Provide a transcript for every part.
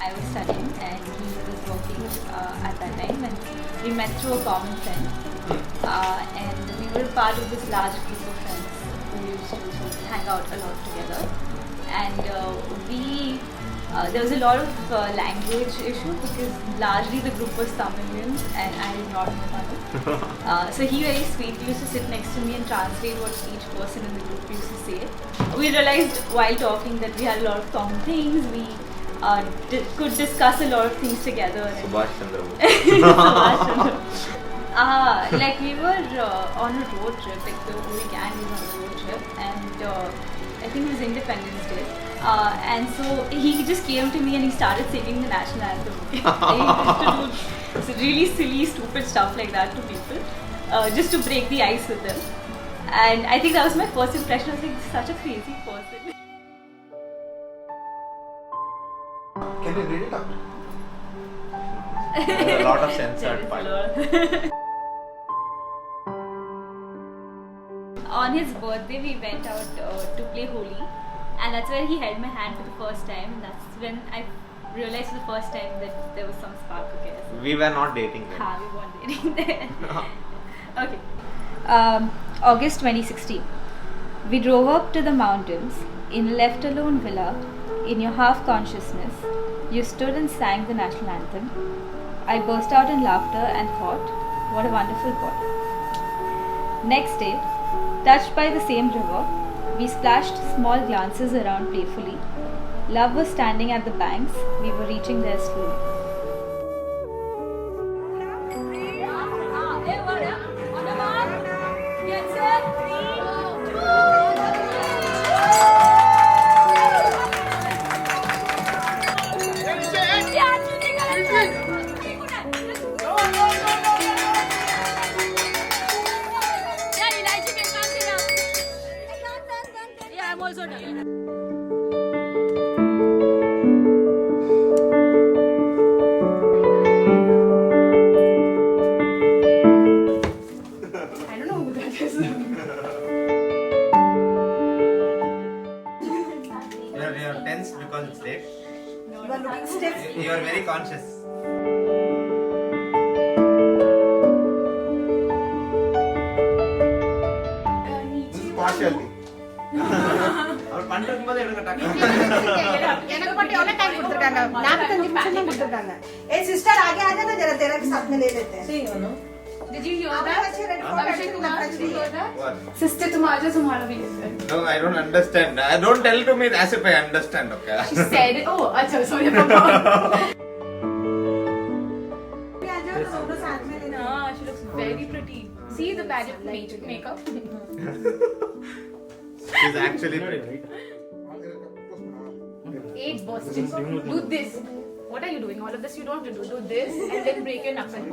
I was studying and he was working at that time, and we met through a common friend. And we were part of this large group of friends who used to hang out a lot together. And there was a lot of language issue because largely the group was Tamilian and I did not know Tamil. So he very sweetly used to sit next to me and translate what each person in the group used to say. We realized while talking that we had a lot of common things. We could discuss a lot of things together. Subhash Chandra Bose. Subhash Chandra Bose. Like we were on a road trip, like the whole gang was on a road trip, and I think it was Independence Day. And so he just came to me and he started singing the national anthem. And he used to do really silly, stupid stuff like that to people, just to break the ice with them. And I think that was my first impression. I was like, such a crazy person. Can you read it out? A lot of censored parts. On his birthday, we went out to play Holi, and that's where he held my hand for the first time. And that's when I realized for the first time that there was some spark. Okay, so We were not dating then. we weren't dating then. Okay. August 2016. We drove up to the mountains in a left alone villa. In your half consciousness, you stood and sang the national anthem. I burst out in laughter and thought, what a wonderful boy. Next day, touched by the same river, we splashed small glances around playfully. Love was standing at the banks, we were reaching there slowly. You're tense because it's late. You are looking stiff. You are very conscious. This is partiality. அவர் பண்றதுக்கு போது எடுக்க டக்கு. எனக்கு மட்டும் எவ்வளவு time கொடுத்துருக்காங்க? 45 நிமிஷம் தான் கொடுத்துருக்காங்க. ए सिस्टर आगे आ जाना जरा तेरा भी साथ में ले लेते हैं. Did you hear that? Abhishek Kumar, did you hear that? What? Sister तुम्हारा तुम्हारा भी है. No, I don't understand. Don't tell to me as if I understand, okay? She said it. Oh, अच्छा, sorry papa. आ जाओ तो दोनों साथ में लेना. She looks very pretty. See the pageant makeup. She's actually pretty. 8 Boston. Do this. What are you doing? All of this you don't have to do. Do this and then break your knuckle.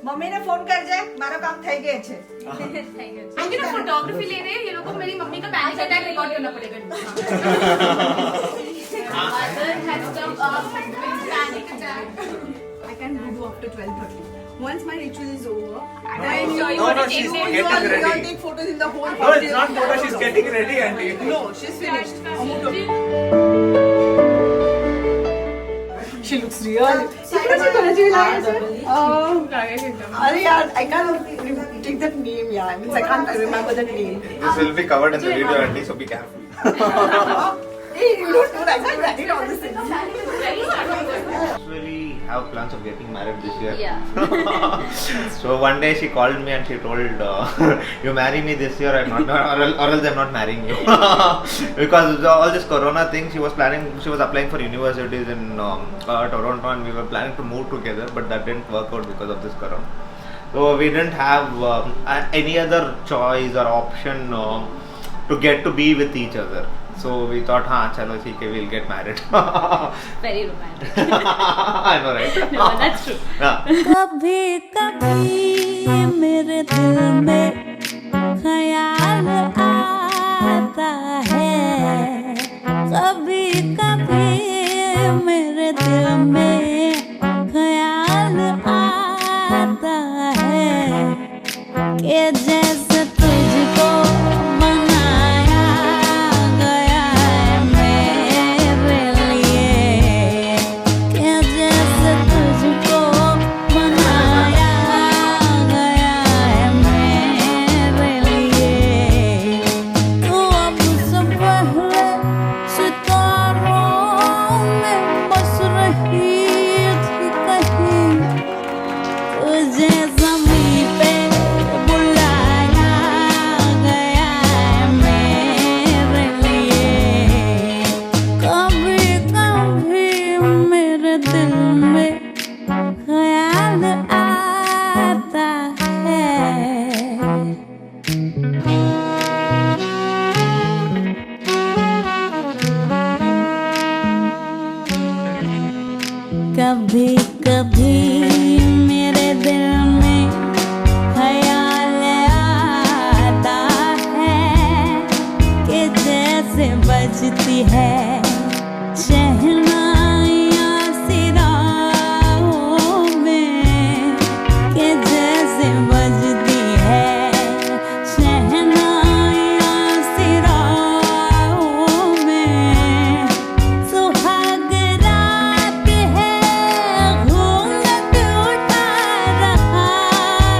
Mummy ને phone કરજે મારો કામ થઈ ગયું છે. हम ना photography ले रहे हैं. ये लोग को मेरी मम्मी का पैनिक अटैक रिकॉर्ड करना पड़ेगा. Mother has come up with panic attack. I can do after 12:30. Once my ritual is over, I'm sure you No, want no, to she's take getting photos. ready. you all take photos in the whole No, it's not photo. She's getting ready, auntie. No, she's finished. She looks real. अरे यार, I can't take that name, yeah. I mean, I can't remember that name. This will be covered in the video, auntie, so be careful. Hey, you don't know that. I did all this thing. Actually, have plans of getting married this year. Yeah. So one day she called me and she told, "You marry me this year, or else I'm not marrying you." Because all this Corona thing, she was applying for universities in Toronto, and we were planning to move together, but that didn't work out because of this Corona. So we didn't have any other choice or option to get to be with each other. So we thought, chalo, we'll get married. Very romantic. I know, right? No, that's true. Yeah. कभी कभी मेरे दिल में ख्याल आता है, कभी कभी मेरे दिल में ख्याल आता है कि जैसे तुझको बनाया गया है मेरे लिए, कि कभी कभी मेरे दिल में ख्याल आता है कि जैसे बजती है शहनाइयाँ सिराओं में, कि जैसे बजती है शहनाइयाँ सिराओं में। सुहाग रात है घूंघट उठा रहा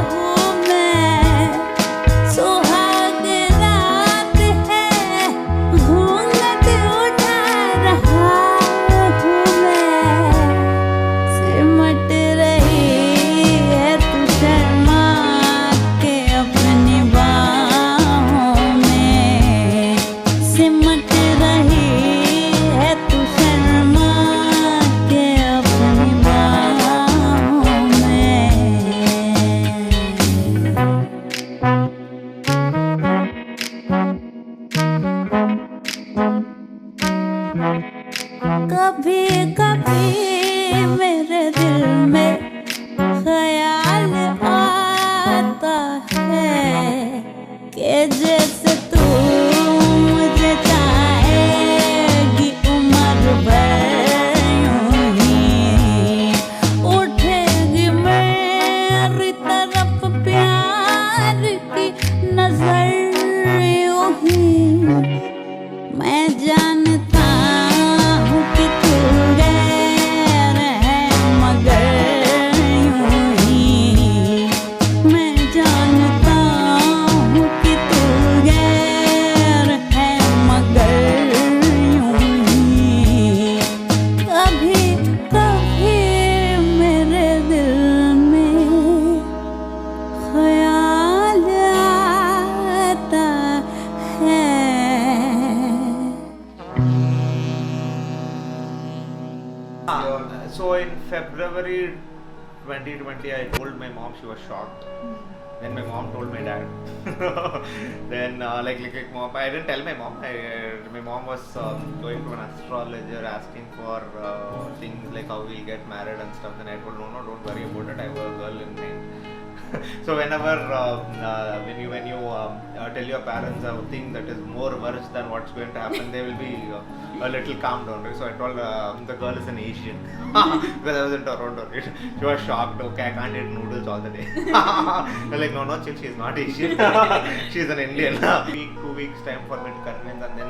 हूँ मैं, सुहाग रात है घूंघट उठा रहा हूँ मैं। सिमट रही है तू शर्मा के अपनी बाहों में, सिमट रही है तू शर्मा के अपनी बाहों में। कभी कभी मेरे दिल में ख्याल आता है कि जैसे तू मुझे चाहेगी उम्र भर यूं ही, उठेगी मेरी तरफ प्यार की नजर यूं ही। मैं जानता हूँ कि तू गैर है मगर यूं ही, मैं जानता हूँ कि तू गैर है मगर यूं ही। कभी कभी मेरे दिल में ख्याल आता है। So in February 2020, I told my mom, she was shocked. Then my mom told my dad. Then like mom, I didn't tell my mom. My mom was going to an astrologer asking for things like how we'll get married and stuff. Then I told no, don't worry about it. I have a girl in mind. So whenever when you tell your parents a thing that is more worse than what's going to happen, they will be a little calmed down. Right? So I told the girl is an Asian because I was in Toronto. Right? She was shocked. Okay, I can't eat noodles all the day. They're like, no, chill, she's not Asian. She's an Indian. 2 weeks time for me to convince, and then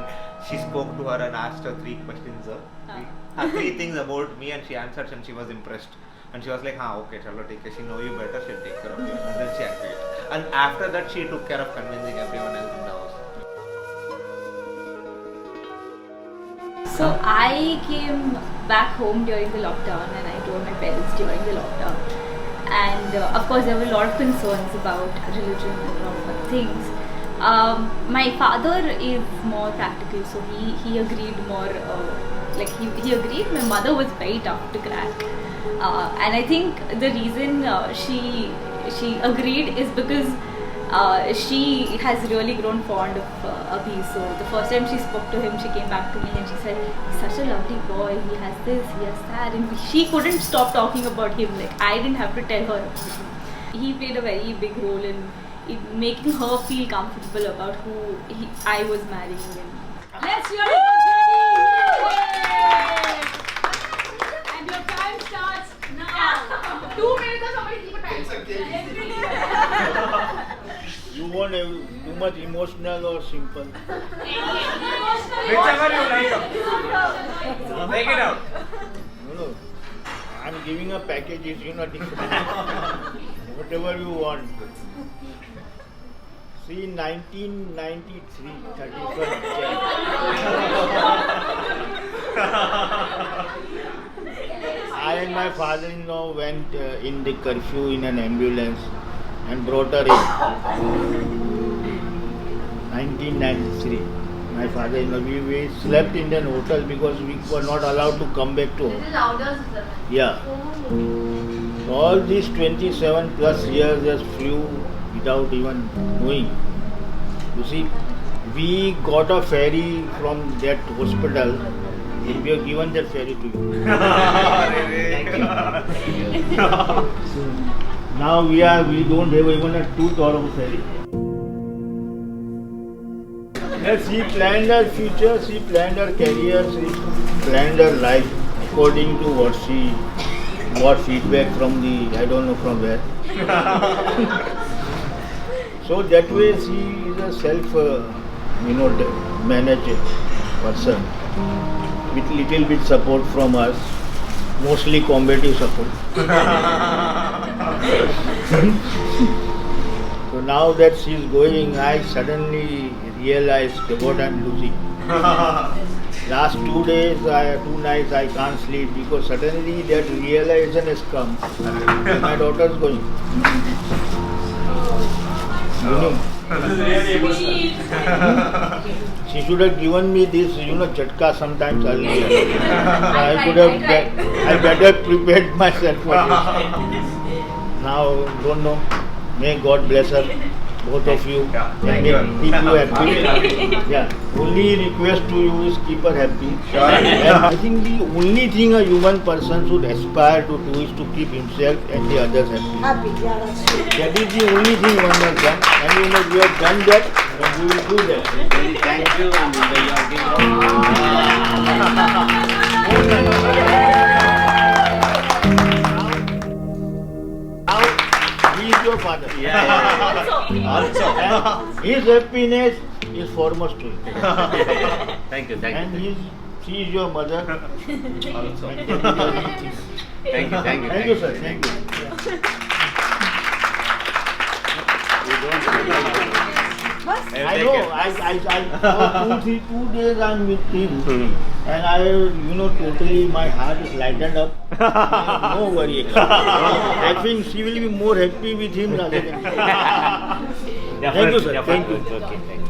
she spoke to her and asked her 3 questions. Three things about me, and she answered, and she was impressed. And she was like, okay, chalo, take care. She know you better, she'll take care of you. And then she agreed. And after that, she took care of convincing everyone else in the house. So I came back home during the lockdown and I told my parents during the lockdown. And of course there were a lot of concerns about religion and a lot of things. My father is more practical, so he agreed more, he agreed. My mother was very tough to crack. And I think the reason she agreed is because she has really grown fond of Abhi. So the first time she spoke to him, she came back to me and she said, he's such a lovely boy, he has this, he has that. And she couldn't stop talking about him. Like, I didn't have to tell her. He played a very big role in making her feel comfortable about who I was marrying. Let's hear it for Jenny! And your time starts now. 2 minutes or somebody keep a time. You want too much emotional or simple? Whichever you like. Take it out. No. I'm giving a package, it's not different. Whatever you want. See, 1993, 31st Jan. I and my father-in-law went in the curfew in an ambulance and brought her in. 1993. My father-in-law, we slept in an hotel because we were not allowed to come back to home. Yeah. All these 27 plus years just flew without even knowing. You see, we got a ferry from that hospital We have given that ferry to you. Now we don't have even a $2 ferry. She planned her future, she planned her career, she planned her life according to what she got feedback from I don't know from where. So that way she is a self-managed person with little bit support from us, mostly combative support. So now that she is going, I suddenly realized what I am losing. Last 2 days, 2 nights I can't sleep because suddenly that realization has come. My daughter is going. She should have given me this, chatka sometimes earlier. I better prepared myself for this. Now, don't know. May God bless her, both of you, and keep you happy. Yeah. Only request to you is keep her happy. And I think the only thing a human person should aspire to do is to keep himself and the others happy. Happy, yeah, that's true. That is the only thing one has done, and we have done that, and we will do that. Thank you, and Now, he is your father. Also. And his happiness is foremost to him. Thank you. And she is your mother. Also. Thank you. Thank you, sir. Thank you. I know. For 2 days I'm with him, and totally my heart is lightened up. No worry. I think she will be more happy with him rather than me. Thank you, sir. Thank you. Okay, thank you.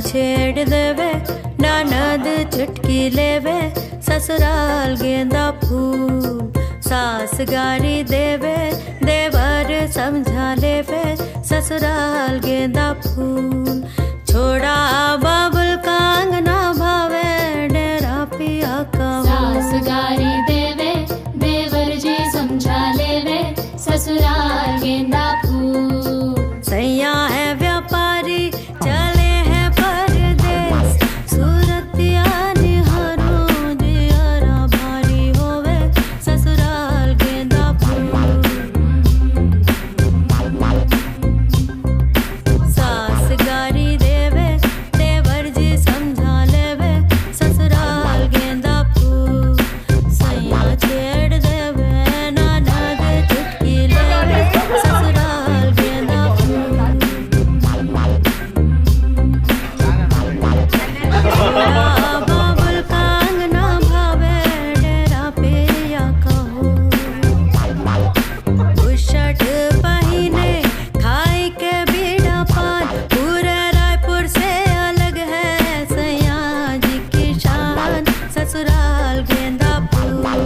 छेड़ देवे ननद चुटकी लेवे ससुराल गेंदा फूल सास गारी देवे देवर समझा लेवे ससुराल गेंदा फूल छोड़ा बाबुल का अंगना भावे डेरा पिया का सास गारी देवे देवर जी समझा लेवे ससुराल गेंदा फूल सैया है व्यापारी चले हैं परदेस सूरतिया निहारो दियारा भारी होवे ससुराल गेंदा फूल सास गारी देवे देवर जी समझा लेवे ससुराल गेंदा फूल सैया छेड़ देवे ननद चुटकी लेवे ससुराल गेंदा फूल बाबुल का अंगना भावे डेरा पिया कहो बुशर्ट पहिने खाई के बीड़ा पान पूरे रायपुर से अलग है सैया जी की शान ससुराल गेंदा फूल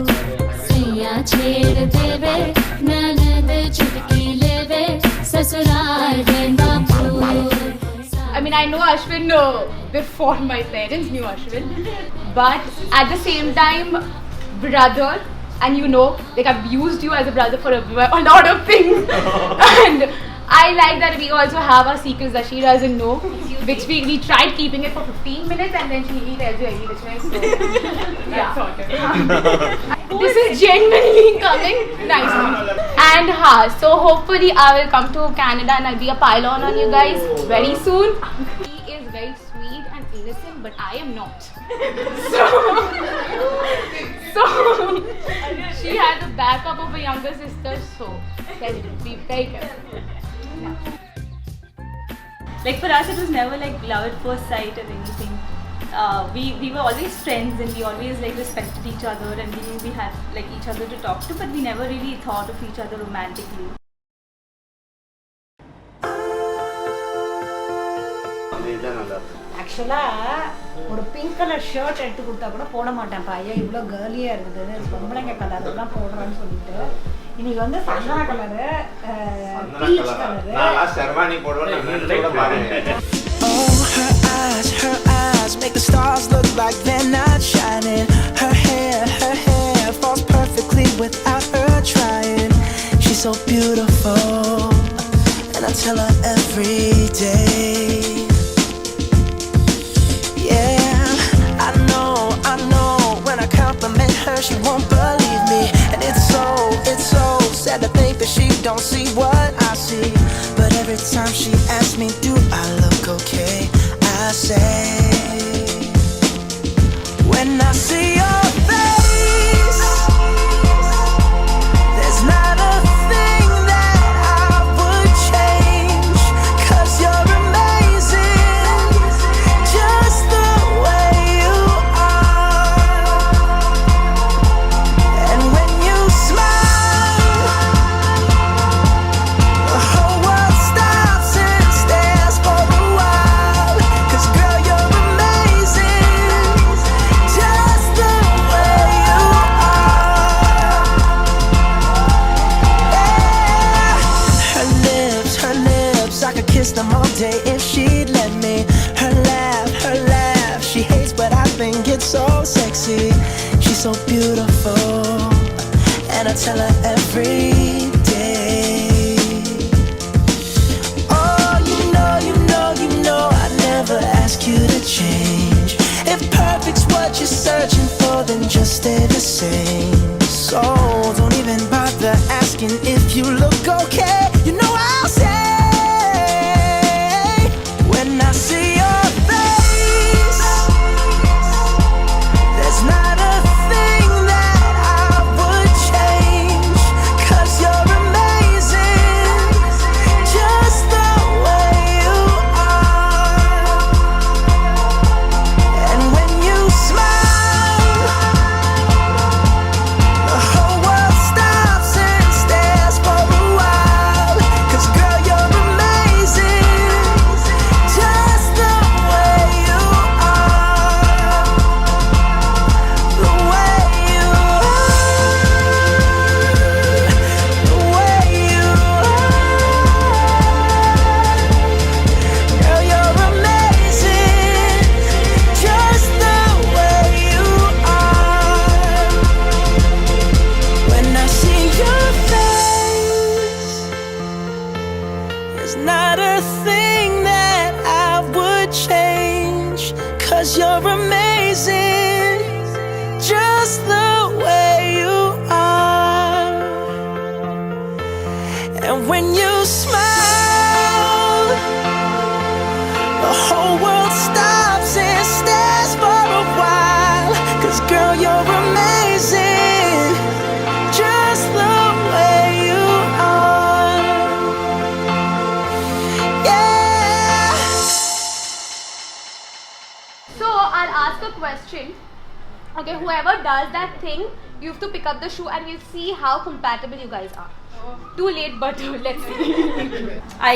सैया छेड़ देवे ननद चुटकी लेवे ससुराल गेंदा फूल I mean, I know Ashwin before my parents knew Ashwin, but at the same time, brother, and like I've used you as a brother for a lot of things, and I like that we also have our secrets that she doesn't know, which we tried keeping it for 15 minutes, and then he tells you every which way. So, yeah, this is genuinely coming nicely. And so hopefully I will come to Canada and I'll be a pylon on you guys very soon. He is very sweet and innocent, but I am not. So she has the backup of a younger sister, so be very careful. Yeah. Like for us, it was never like love at first sight or anything. We were always friends and we always like respected each other and we had like each other to talk to, but we never really thought of each other romantically. ஆக்சுவலாக ஒரு pink colour shirt எடுத்து கொடுத்தா கூட போட மாட்டேன் பையன் இவ்வளோ கேர்லியாக இருக்குது பொம்பளைங்க கலர் எல்லாம் போடுறான்னு சொல்லிட்டு இன்னைக்கு வந்து சந்தன colour peach colour Oh, her eyes make the stars look like they're not shining. Her hair falls perfectly without her trying. She's so beautiful, and I tell her every day. Yeah, I know, when I compliment her, she won't believe me. And it's so sad to think that she don't see what I see. But every time she asks me, do I look okay? I say, when I see your face, there's not a thing that I would change. 'Cause you're amazing, just the way you are. And when you smile, the whole world stops and stares for a while. 'Cause girl, you're amazing, just the way you are. Yeah. Her lips, I could kiss them all day if she'd let me. Her laugh, she hates but I think it's so sexy. She's so beautiful, and I tell her every day. Oh, you know, I never ask you to change. If perfect's what you're searching for, then just stay the same. So don't even bother asking if you look okay. You know I'll say, when I see your face, there's not a thing that I would change. 'Cause you're amazing, just the way you are. And when you smile, the whole world stops and stares for a while. 'Cause girl, you're amazing, just the way you are. The way you are. The way you are. Girl, you're amazing, just the way you are. When I see your face, there's not a thing that I would change. 'Cause you're amazing, just the way you are. And when you smile, the whole world stops and stares for a while. 'Cause girl, you're amazing, just the way you are. Yeah. So I'll ask a question. Okay, whoever does that thing, you have to pick up the shoe and we'll see how compatible you guys are. Too late, but let's see. I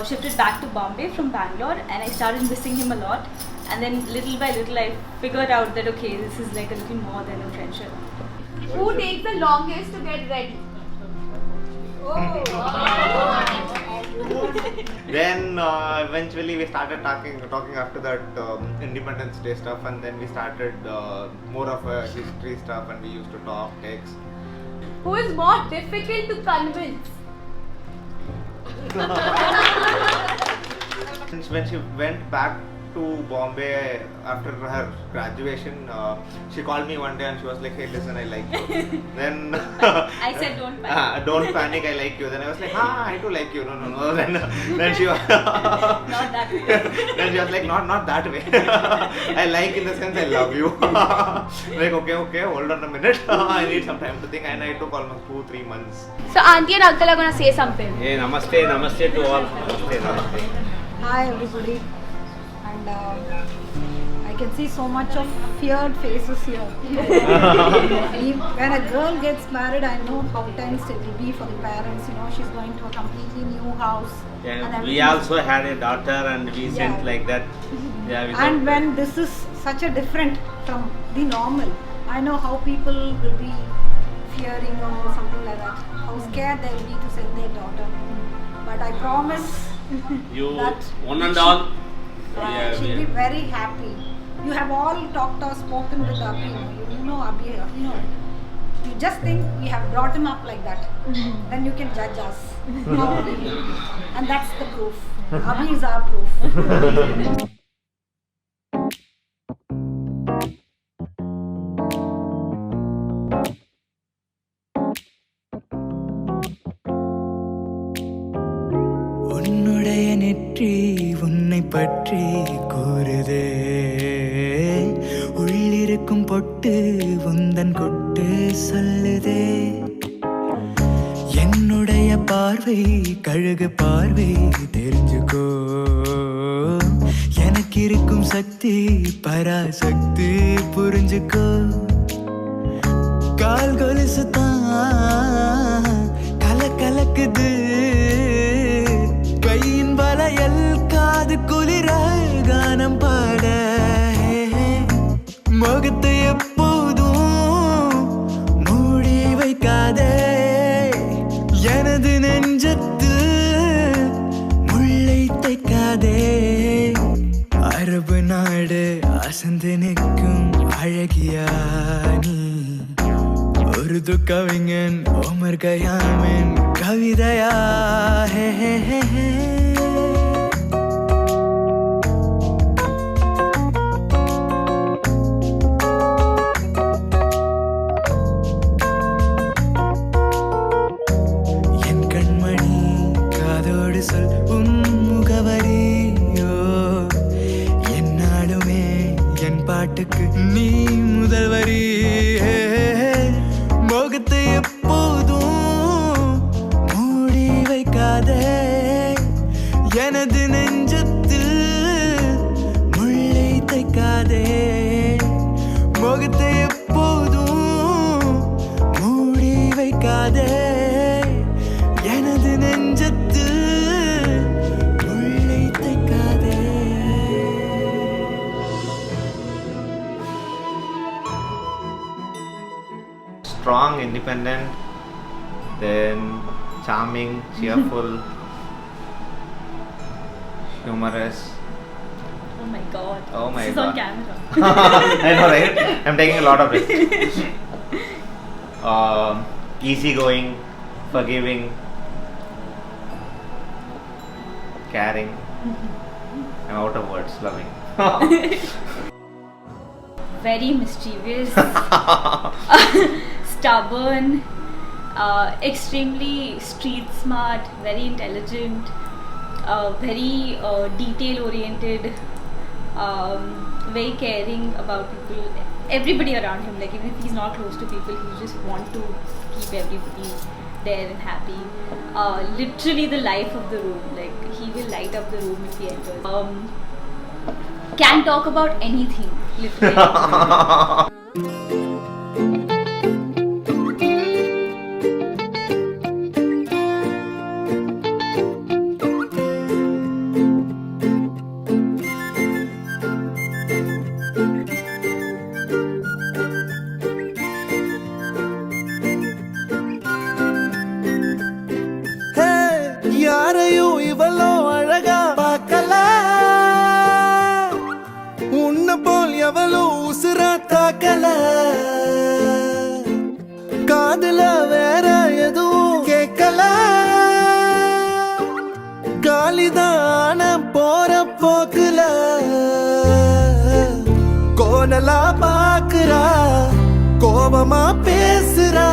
shifted back to Bombay from Bangalore and I started missing him a lot. And then little by little I figured out that okay, this is like a little more than a friendship. Who takes the longest to get ready? Then eventually we started talking after that Independence Day stuff, and then we started more of a history stuff, and we used to talk, text. Who is more difficult to convince? Since when she went back to Bombay after her graduation, she called me one day and she was like, hey listen, I like you. Then I said don't panic. Don't panic, I like you. Then I was like, I do like you. No. Then she was Not that way. Then she was like, not that way. I like in the sense I love you. Like okay, hold on a minute. I need some time to think, and I took almost 2-3 months. So auntie and uncle are gonna say something. Hey, namaste to all. Namaste. Hi everybody. And I can see so much of feared faces here. When a girl gets married, I know how tense it will be for the parents. You know, she's going to a completely new house. And we everything. also had a daughter and we sent like that. Yeah, we And thought- when this is such a different from the normal, I know how people will be fearing or something like that. How scared they will be to send their daughter. But I promise you that one and all. she'll be very happy. You have all talked or spoken with Abhi. You know Abhi. You know. You just think we have brought him up like that. Then you can judge us. How we will. And that's the proof. Abhi is our proof. உன்னுடைய நெற்றி உன்னை பற்றி கூறுதே, உள்ளிருக்கும் பொட்டு உந்தன் கொட்டு சொல்லுதே. என்னுடைய பார்வை கழுகு பார்வை தெரிஞ்சுக்கோ, எனக்கு இருக்கும் சக்தி பராசக்தி புரிஞ்சுக்கோ. கால் கொலுசு தான் கலக்குது, கையின் வளையல் காது குளிர கானம் பாட. முகத்தை எப்போதும் மூடி வைக்காதே, எனது நெஞ்சத்து முள்ளை தைக்காதே. அரபு நாடு அசந்து நிற்கும் அழகியா நீ, உருது கவிஞன் உமர் கயாமின் கவிதையா. ஹே ஹே ஹே ஹே. என் கண்மணி காதோடு சொல் உன் முகவரியோ, என்னாலுமே என் பாட்டுக்கு நீ முதல் வரி. முகத்தை எப்போதும் மூடி வைக்காதே, எனது நெஞ்சத்தில் முள்ளை தைக்காதே. முகத்தை எப்போதும் மூடி வைக்காதே, எனது நெஞ்சத்தில் முள்ளை தைக்காதே. Strong, independent, then charming, cheerful, humorous. Oh my god. Oh my this is god. on camera. I know, right? I'm taking a lot of risks. Easygoing, forgiving, caring. I'm out of words. Loving. Very mischievous, stubborn, extremely street smart, very intelligent, very detail oriented, very caring about people, everybody around him. Like even if he's not close to people, he just want to keep everybody there and happy. Literally the life of the room. Like he will light up the room if he enters. Can talk about anything, literally. யாரையும் இவளோ அழகா பார்க்கல, உன்னை போல் எவளோ உசுரா தாக்கல. காதுல வேற எதுவும் கேட்கல, காலிதான போற போக்குல. கோணலா பாக்குறா, கோபமா பேசுறா,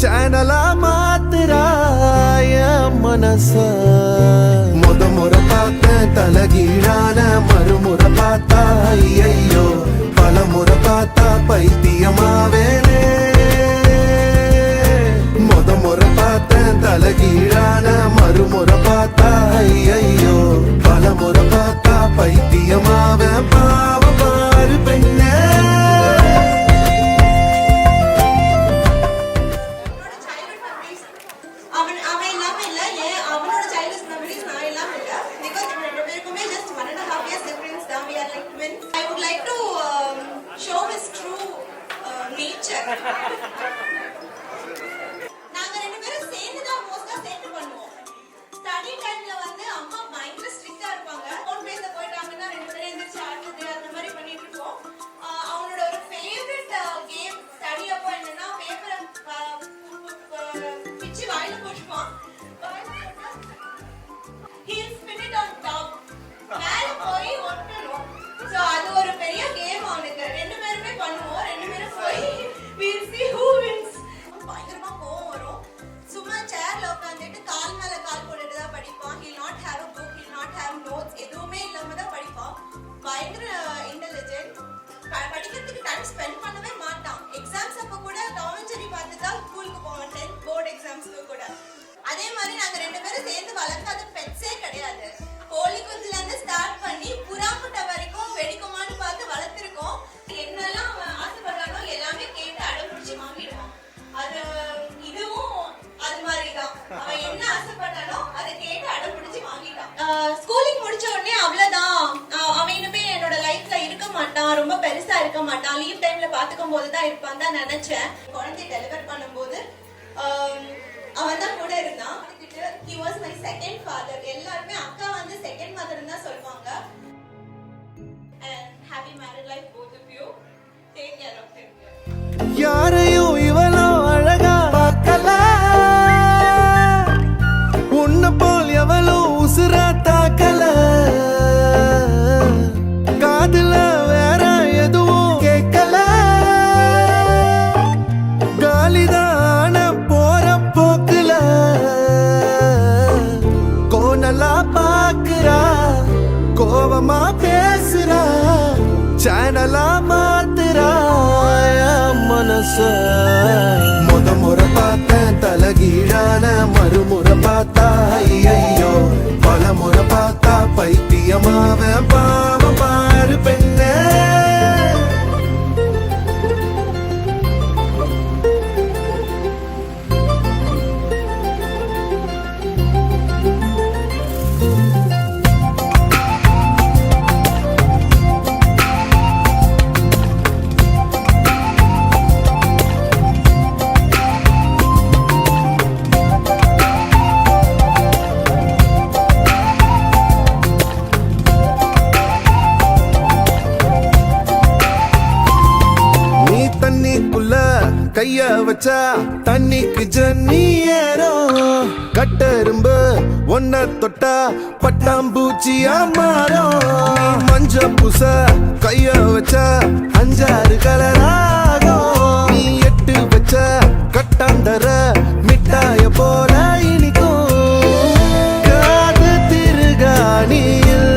சேனலா மாத்துறா என் மனச. முறை பார்த்த தலகீழான மறுமுறை பார்த்தா ஐயோ, பல முறை பார்த்தா பைத்தியமாவேனே. முறை பார்த்த தலகீழான மறுமுறை பார்த்தா ஐயோ, பல டைம் ஸ்பெண்ட் பண்ணவே மாட்டான். எக்ஸாம்ஸ் அப்ப கூட டாம் அண்ட் ஜெர்ரி பார்த்து தான் ஸ்கூலுக்கு போவான். 10th போர்டு எக்ஸாம்ஸ்க்கு கூட. அதே மாதிரி நாங்க ரெண்டு பேரும் சேர்ந்து வளர்க்காத பெட்ஸே கிடையாது. கோழி குஞ்சுல இருந்து ஸ்டார்ட் பண்ணி புறாமுட்டை வரைக்கும் வெடிக்குமான்னு பார்த்து வளர்த்திருக்கோம். என்னெல்லாம் அவன் ஆசைப்படுறானோ எல்லாமே கேட்டு அடம்பிடிச்சு வாங்கிடுவான். அது இதுவும் அது மாதிரிதான். அவன் என்ன ஆசைப்பட்டானோ அதை கேட்டு அடம்பிடிச்சு வாங்கிட்டான். ஸ்கூலிங் முடிச்ச உடனே அவ்வளவுதான், அவன் இனிமே என்னோட லைஃப்ல இருக்க மாட்டான், ரொம்ப பெருசா இருக்க மாட்டான், லீவ் டைம்ல பாத்துக்கும் போதுதான் இருப்பான் தான் நினைச்சேன். குழந்தை டெலிவர் பண்ணும்போது அவன் தான் கூட இருந்தான். He was my second father. எல்லாருமே அக்கா வந்து செகண்ட் மதர் தான் சொல்வாங்க. And happy married life both of you. Take care of him. யாரையும் இவளோ அழகா பார்க்கல, உன்னை போல் எவளோ உசுரா தாக்கல, காதுல வேற எதுவும் கேட்கல, காலிதான போற போக்குல கோணலா பாக்குறா, கோபமா பேசுறா, சேனலா மாத்துறா மனச. முறை பார்த்தேன் தலகீழான, மறுமுறை பார்த்தா ஐயோ, பல முறை பார்த்தா பைத்தியமாவ பாவம் பாரு பெண்ணே. கைய வச்சா தண்ணிக்கு ஜன்னி ஏறும், கட்டெரும்பு ஒன்ன தொட்டா பட்டாம்பூச்சியா மாறும், மஞ்ச பூச கைய வச்சா 5-6 கலராகும், நீ 8 வச்ச கட்டாந்தர மிட்டாய போல இனிக்கும், காது திருகாணியில்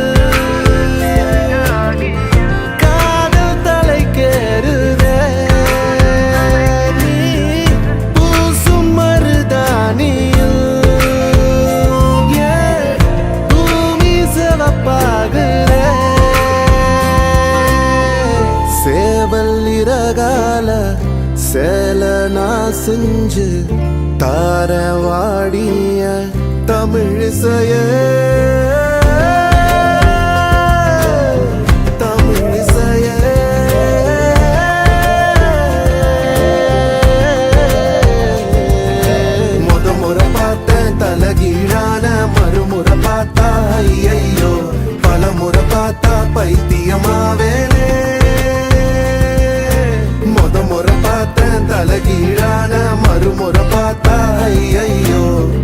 காதல் தலைக்கேறுதே, சேல நான் செஞ்சு தாரவாடிய தமிழிசைய, தமிழிசைய முறை பார்த்தேன் தலகீழான, மறுமுறை பார்த்தா ஐயோ, பல முறை பார்த்தா பைத்தியமாவேனே. முறை பார்த்தேன் தலகீழான, மறுமுறை பார்த்தா ஐயோ,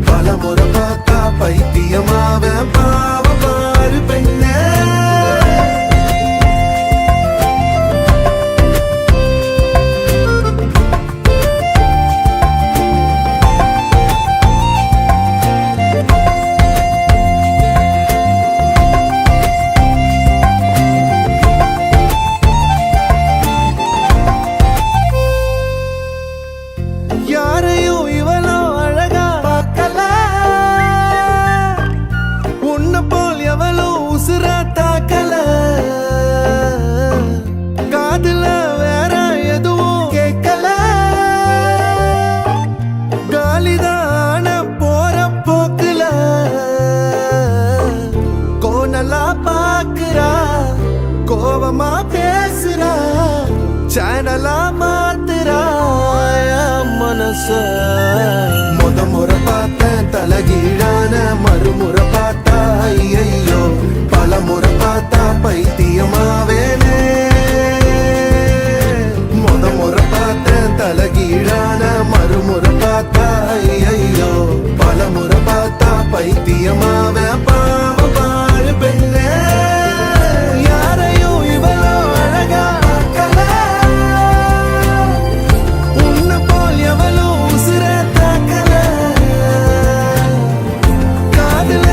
பல முறை பார்த்தா பைத்தியமாவ பாவ பாரு பெண்ணே. யாரையும் இவளோ அழகா பார்க்கல, உன்னை போல் எவளோ உசுரா தாக்கல, காதுல வேற எதுவும் கேட்கல, காலிதான போற போக்குல கோணலா பாக்குறா, கோபமா பேசுறா, சேனலா மாத்துறா மனச. முறை பார்த்தேன் தலகீழான, மறுமுறை பார்த்தா ஐயோ, பல முறை பார்த்தா பைத்தியமாவேனே. முறை பார்த்தேன் தலகீழான, மறுமுறை பார்த்தா ஐயோ, பல முறை பார்த்தா பைத்தியமாவே பாவ பாரு பெண்ணே. யாரையும் இவளோ அழகா பார்க்கல, உன்னை போல் எவளோ உசுர தாக்கல, காதுல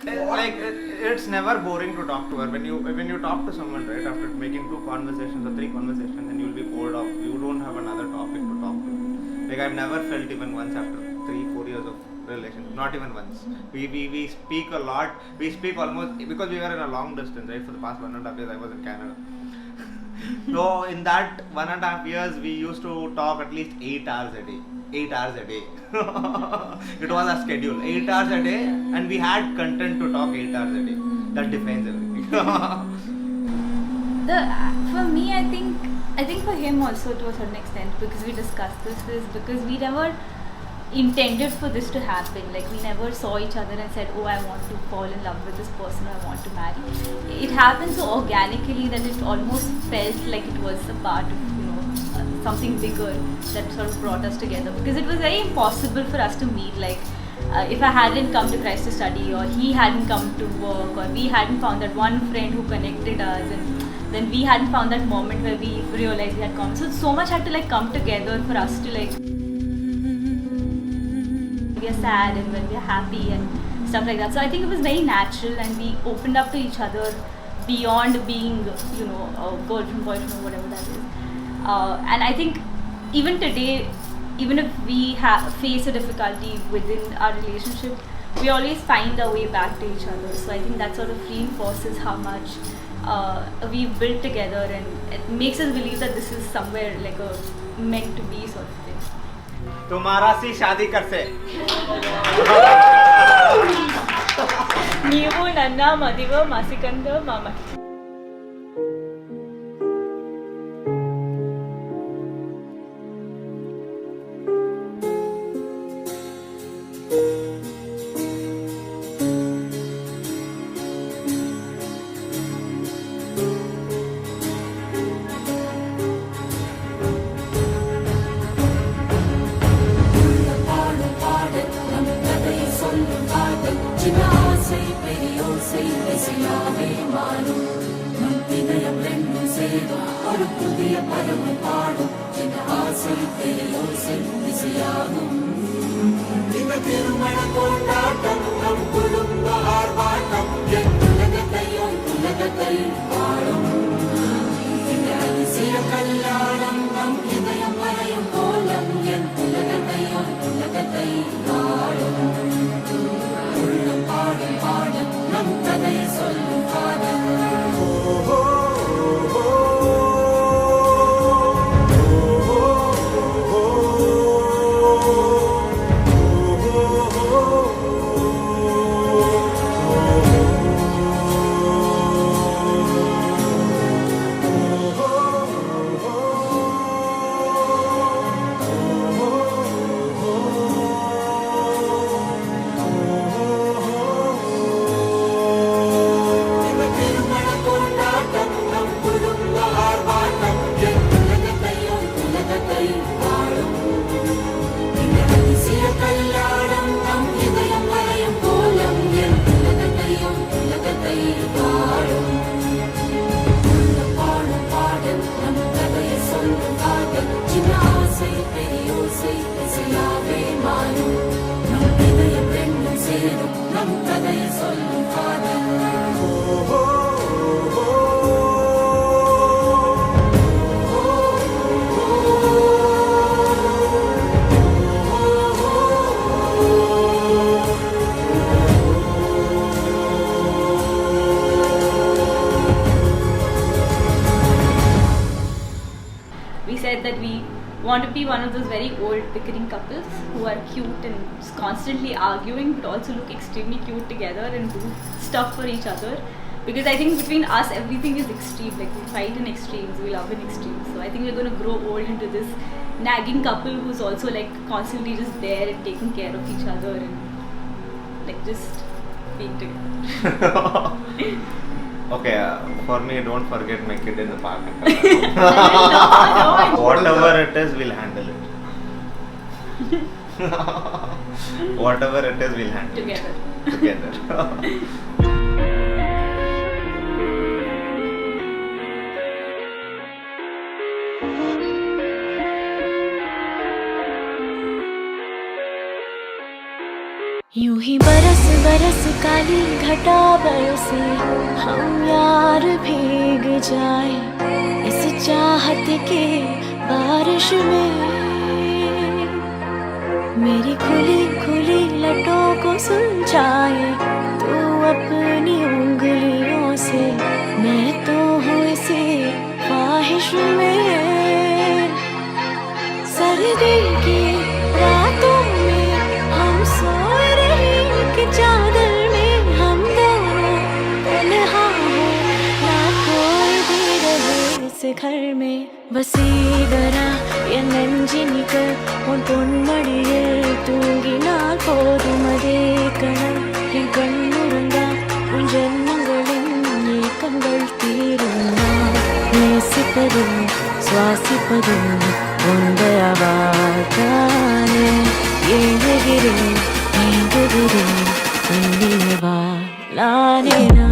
Like it's never boring to talk to her. When you talk to someone, right, after making 2 conversations or 3 conversations, then you'll be bored of. You don't have another topic to talk to. Like I've never felt even once after 3-4 years of relationship. Not even once. We speak a lot. We speak almost because we were in a long distance, right? For the past 1.5 years, I was in Canada. So in that 1.5 years, we used to talk at least 8 hours a day. 8 hours a day. It was our schedule. 8 hours a day, and we had content to talk 8 hours a day. That defines everything. For me, I think for him also to a certain extent, because we discussed this, is because we never intended for this to happen. Like we never saw each other and said, oh, I want to fall in love with this person, or I want to marry. It happened so organically that it almost felt like it was a part of something bigger that sort of brought us together, because it was very impossible for us to meet. Like if I hadn't come to Christ to study, or he hadn't come to work, or we hadn't found that one friend who connected us, and then we hadn't found that moment where we realized we had come. So much had to like come together for us to like, we are sad and when we are happy and stuff like that. So I think it was very natural, and we opened up to each other beyond being, a girlfriend, boyfriend, or whatever that is. And I think even today, even if we face a difficulty within our relationship, we always find our way back to each other. So I think that sort of reinforces how much we've built together, and it makes us believe that this is somewhere like a meant to be sort of thing. तुम्हारा सी शादी कर से ನೀವು ನನ್ನ ಮದುವೆ ಮಾಸಿಕಂದ ಮಾಮ. That we want to be one of those very old bickering couples who are cute and constantly arguing, but also look extremely cute together and do stuff for each other. Because I think between us everything is extreme. Like we fight in extremes, we love in extremes. So I think we're going to grow old into this nagging couple who's also like constantly just there and taking care of each other and like just being together. Okay, for me, don't forget my kid in the park. No. Whatever it is, we'll handle it. Whatever it is, we'll handle Together. it. Together. यूं ही बरस बरस काली घटा बरसे हम यार भीग जाए इस चाहत के बारिश में। मेरी खुली खुली लटों को सुलझाए तू अपनी उंगलियों से, मैं तो हूँ इसी ख्वाहिश में। सर्दी की रातों में हम सो रहे कि चादर में हम दोनों तन्हा हो, ना कोई भी रहे इस घर में। വസീകരാ എന്നെഞ്ചിനിക്ക് ഉൻ പൊന്മടിയിൽ തൂങ്ങിനാൽ പോതും അതേ കണം എൻ കണ്ണുറങ്ങാ ഉൻ ജന്മങ്ങളിൽ ഏക്കങ്ങൾ തീരുന്ന നേസിപ്പതും ശ്വാസിപ്പതും ഉണ്ടയവാകാനേ ഏഴുകിരേ ഏഴുകിരേ ഉള്ളിയവാ ലാനേനാ